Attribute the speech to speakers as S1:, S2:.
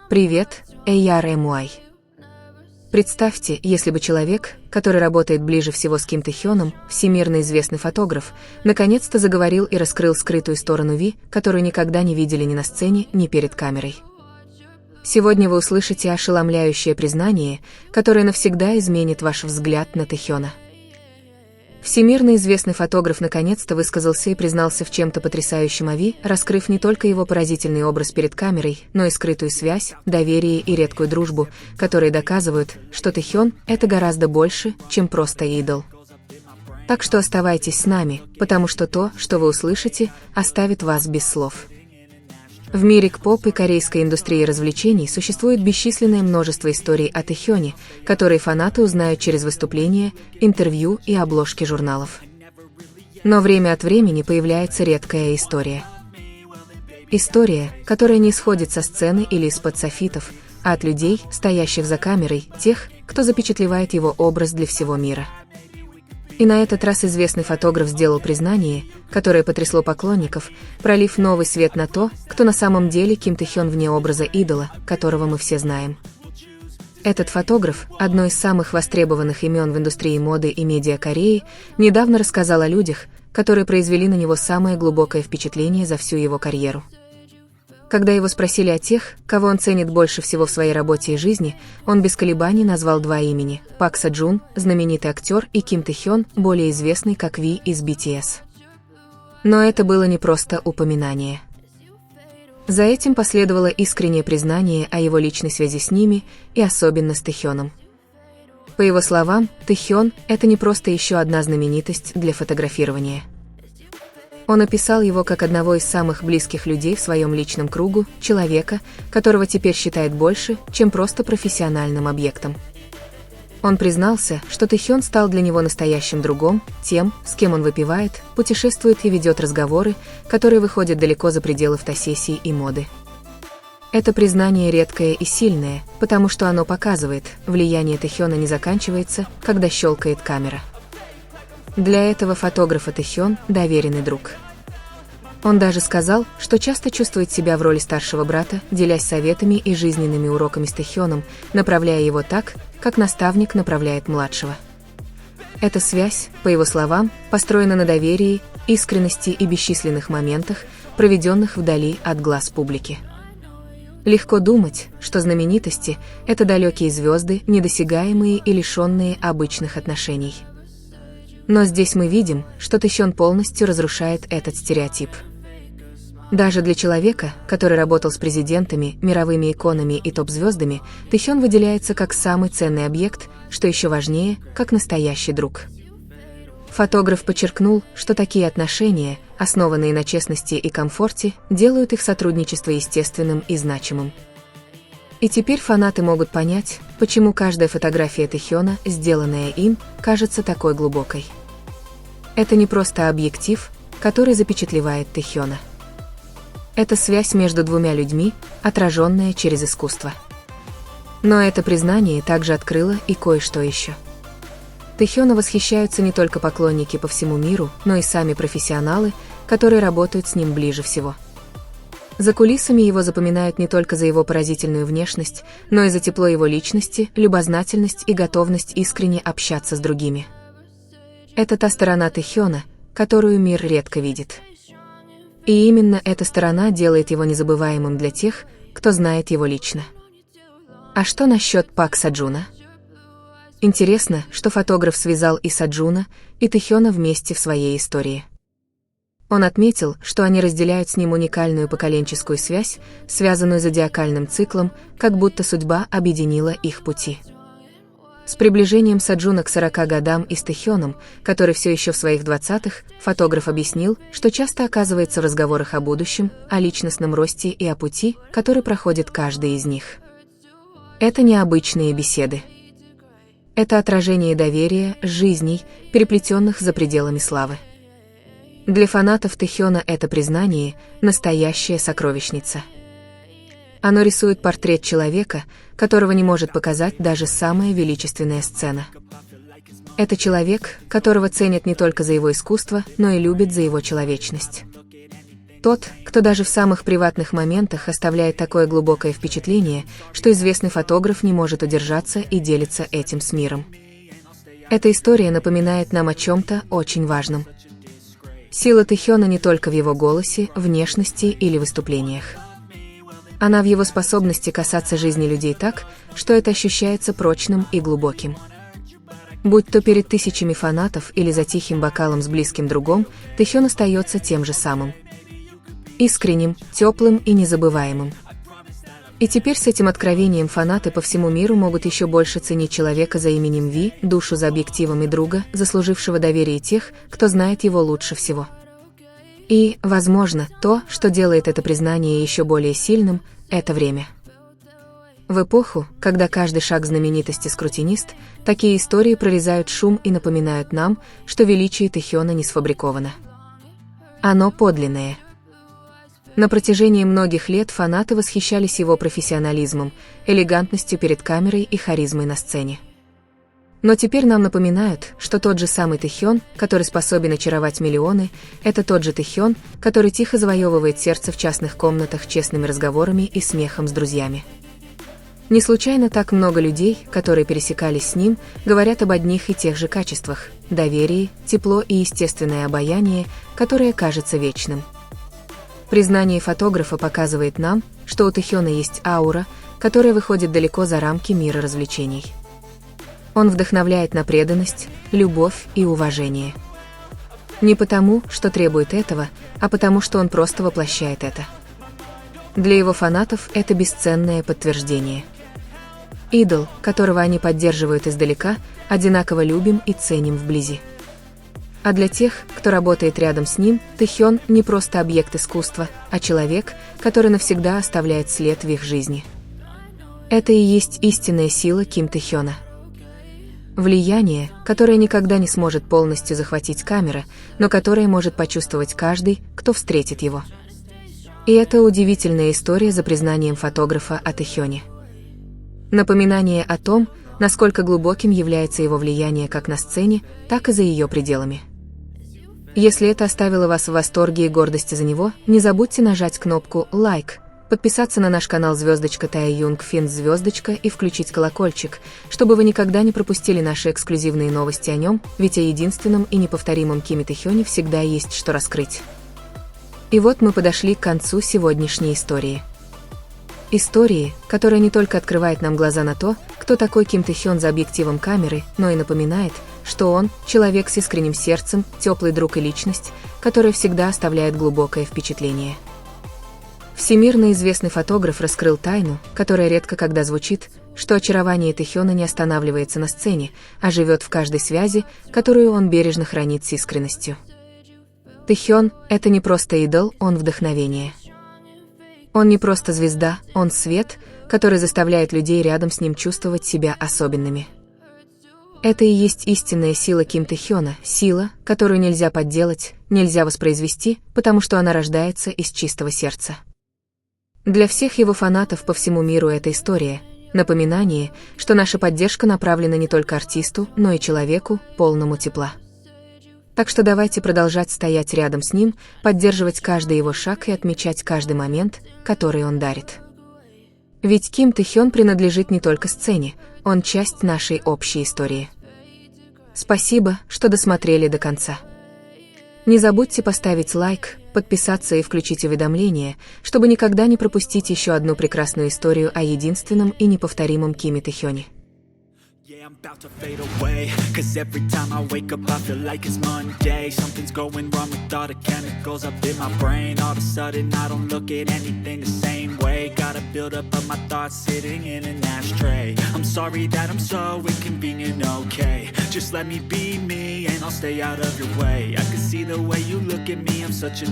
S1: Привет, Эйяр Эмуай. Представьте, если бы человек, который работает ближе всего с Ким Тэ-хёном, всемирно известный фотограф, наконец-то заговорил и раскрыл скрытую сторону Ви, которую никогда не видели ни на сцене, ни перед камерой. Сегодня вы услышите ошеломляющее признание, которое навсегда изменит ваш взгляд на Тэ-хёна. Всемирно известный фотограф наконец-то высказался и признался в чем-то потрясающем о Ви, раскрыв не только его поразительный образ перед камерой, но и скрытую связь, доверие и редкую дружбу, которые доказывают, что Тэ-хён — это гораздо больше, чем просто идол. Так что оставайтесь с нами, потому что то, что вы услышите, оставит вас без слов. В мире к-поп и корейской индустрии развлечений существует бесчисленное множество историй о Тэ-хёне, которые фанаты узнают через выступления, интервью и обложки журналов. Но время от времени появляется редкая история. История, которая не исходит со сцены или из-под софитов, а от людей, стоящих за камерой, тех, кто запечатлевает его образ для всего мира. И на этот раз известный фотограф сделал признание, которое потрясло поклонников, пролив новый свет на то, кто на самом деле Ким Тэ-хён вне образа идола, которого мы все знаем. Этот фотограф, одно из самых востребованных имен в индустрии моды и медиа Кореи, недавно рассказал о людях, которые произвели на него самое глубокое впечатление за всю его карьеру. Когда его спросили о тех, кого он ценит больше всего в своей работе и жизни, он без колебаний назвал два имени – Пак Саджун, знаменитый актер, и Ким Тэ-хён, более известный как Ви из BTS. Но это было не просто упоминание. За этим последовало искреннее признание о его личной связи с ними и особенно с Тэ-хёном. По его словам, Тэ-хён – это не просто еще одна знаменитость для фотографирования. Он описал его как одного из самых близких людей в своем личном кругу, человека, которого теперь считает больше, чем просто профессиональным объектом. Он признался, что Тэ-хён стал для него настоящим другом, тем, с кем он выпивает, путешествует и ведет разговоры, которые выходят далеко за пределы фотосессий и моды. Это признание редкое и сильное, потому что оно показывает, влияние Тэ-хёна не заканчивается, когда щелкает камера. Для этого фотографа Тэ-хён – доверенный друг. Он даже сказал, что часто чувствует себя в роли старшего брата, делясь советами и жизненными уроками с Тэ-хёном, направляя его так, как наставник направляет младшего. Эта связь, по его словам, построена на доверии, искренности и бесчисленных моментах, проведенных вдали от глаз публики. Легко думать, что знаменитости – это далекие звезды, недосягаемые и лишенные обычных отношений. Но здесь мы видим, что Тэ-хён полностью разрушает этот стереотип. Даже для человека, который работал с президентами, мировыми иконами и топ-звездами, Тэ-хён выделяется как самый ценный объект, что еще важнее, как настоящий друг. Фотограф подчеркнул, что такие отношения, основанные на честности и комфорте, делают их сотрудничество естественным и значимым. И теперь фанаты могут понять, почему каждая фотография Тэ-хёна, сделанная им, кажется такой глубокой. Это не просто объектив, который запечатлевает Тэ-хёна. Это связь между двумя людьми, отраженная через искусство. Но это признание также открыло и кое-что еще. Тэ-хёна восхищаются не только поклонники по всему миру, но и сами профессионалы, которые работают с ним ближе всего. За кулисами его запоминают не только за его поразительную внешность, но и за тепло его личности, любознательность и готовность искренне общаться с другими. Это та сторона Тэ-хёна, которую мир редко видит. И именно эта сторона делает его незабываемым для тех, кто знает его лично. А что насчет Пак Саджуна? Интересно, что фотограф связал и Саджуна, и Тэ-хёна вместе в своей истории. Он отметил, что они разделяют с ним уникальную поколенческую связь, связанную зодиакальным циклом, как будто судьба объединила их пути. С приближением Саджуна к 40 годам и с Тэ-хёном, который все еще в своих 20-х, фотограф объяснил, что часто оказывается в разговорах о будущем, о личностном росте и о пути, который проходит каждый из них. Это необычные беседы. Это отражение доверия, жизней, переплетенных за пределами славы. Для фанатов Тэ-хёна это признание – настоящая сокровищница. Оно рисует портрет человека, которого не может показать даже самая величественная сцена. Это человек, которого ценят не только за его искусство, но и любят за его человечность. Тот, кто даже в самых приватных моментах оставляет такое глубокое впечатление, что известный фотограф не может удержаться и делится этим с миром. Эта история напоминает нам о чем-то очень важном. Сила Тэхёна не только в его голосе, внешности или выступлениях. Она в его способности касаться жизни людей так, что это ощущается прочным и глубоким. Будь то перед тысячами фанатов или за тихим бокалом с близким другом, Тэхён остается тем же самым. Искренним, теплым и незабываемым. И теперь с этим откровением фанаты по всему миру могут еще больше ценить человека за именем Ви, душу за объективом и друга, заслужившего доверия тех, кто знает его лучше всего. И, возможно, то, что делает это признание еще более сильным, это время. В эпоху, когда каждый шаг знаменитости скрутинист, такие истории прорезают шум и напоминают нам, что величие Тэхёна не сфабриковано. Оно подлинное. На протяжении многих лет фанаты восхищались его профессионализмом, элегантностью перед камерой и харизмой на сцене. Но теперь нам напоминают, что тот же самый Тэхён, который способен очаровать миллионы, это тот же Тэхён, который тихо завоевывает сердце в частных комнатах честными разговорами и смехом с друзьями. Не случайно так много людей, которые пересекались с ним, говорят об одних и тех же качествах – доверии, тепло и естественное обаяние, которое кажется вечным. Признание фотографа показывает нам, что у Тэхёна есть аура, которая выходит далеко за рамки мира развлечений. Он вдохновляет на преданность, любовь и уважение. Не потому, что требует этого, а потому, что он просто воплощает это. Для его фанатов это бесценное подтверждение. Идол, которого они поддерживают издалека, одинаково любим и ценим вблизи. А для тех, кто работает рядом с ним, Тэхён не просто объект искусства, а человек, который навсегда оставляет след в их жизни. Это и есть истинная сила Ким Тэхёна. Влияние, которое никогда не сможет полностью захватить камера, но которое может почувствовать каждый, кто встретит его. И это удивительная история за признанием фотографа о Тэхёне. Напоминание о том, насколько глубоким является его влияние как на сцене, так и за ее пределами. Если это оставило вас в восторге и гордости за него, не забудьте нажать кнопку «Лайк», подписаться на наш канал звездочка Тая Юнг Фин звездочка и включить колокольчик, чтобы вы никогда не пропустили наши эксклюзивные новости о нем, ведь о единственном и неповторимом Киме Тэхёне всегда есть что раскрыть. И вот мы подошли к концу сегодняшней истории. Истории, которая не только открывает нам глаза на то, кто такой Ким Тэхён за объективом камеры, но и напоминает, что он – человек с искренним сердцем, теплый друг и личность, которая всегда оставляет глубокое впечатление. Всемирно известный фотограф раскрыл тайну, которая редко когда звучит, что очарование Тэхёна не останавливается на сцене, а живет в каждой связи, которую он бережно хранит с искренностью. Тэхён – это не просто идол, он вдохновение. Он не просто звезда, он свет, который заставляет людей рядом с ним чувствовать себя особенными. Это и есть истинная сила Ким Тэхёна, сила, которую нельзя подделать, нельзя воспроизвести, потому что она рождается из чистого сердца. Для всех его фанатов по всему миру эта история – напоминание, что наша поддержка направлена не только артисту, но и человеку, полному тепла. Так что давайте продолжать стоять рядом с ним, поддерживать каждый его шаг и отмечать каждый момент, который он дарит. Ведь Ким Тэхён принадлежит не только сцене, он часть нашей общей истории. Спасибо, что досмотрели до конца. Не забудьте поставить лайк, подписаться и включить уведомления, чтобы никогда не пропустить еще одну прекрасную историю о единственном и неповторимом Киме Тэхёне.
S2: I'm about to fade away, cause every time I wake up I feel like it's Monday. Something's going wrong with all the chemicals up in my brain. All of a sudden I don't look at anything the same way. Gotta build up of my thoughts sitting in an ashtray. I'm sorry that I'm so inconvenient, okay. Just let me be me and I'll stay out of your way. I can see the way you look at me, I'm such a